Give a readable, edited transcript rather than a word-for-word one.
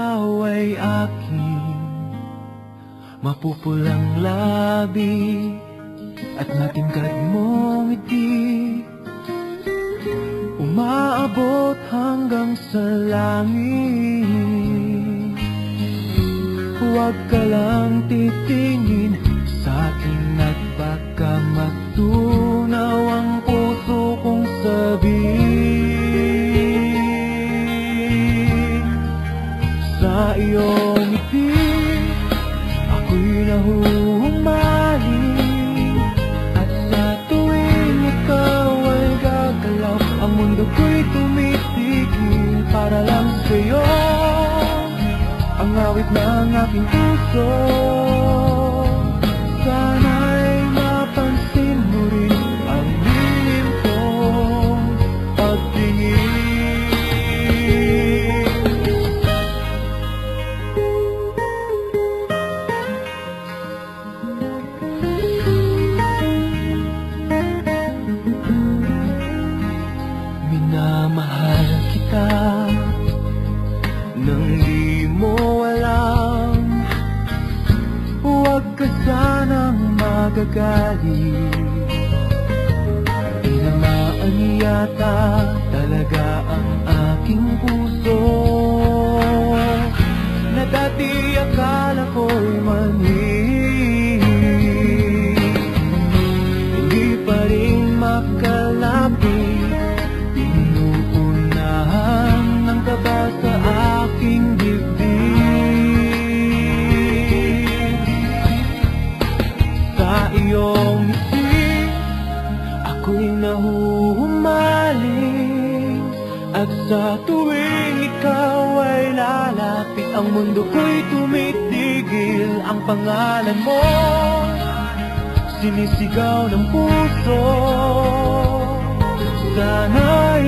ikaw ay aking mapupulang labi at matingkad mong ngiti, umaabot hanggang sa langit. Huwag ka lang titingin sa'kin at baka matunaw ang puso kong sabihin. Sa iyong ngiti ako'y nahuhumaling, at sa tuwing ikaw ay gagalaw, ang mundo ko'y tumitigil para lang sa'yo. Ang awit ng aking puso, sana'y mapansin mo rin ang lihim kong pagtingin. Minamahal kita nang di mo alam, huwag ka sanang magagalit. Tinamaan yata talaga ang aking puso, na dati akala ko'y mali. Hindi pa rin makalapit, inuunahan ng kaba sa aking dibdib. Sa iyong ngiti ako'y nahuhumaling, at sa tuwing ikaw ay lalapit, ang mundo ko'y tumitigil. Ang pangalan mo sinisigaw ng puso, sana'y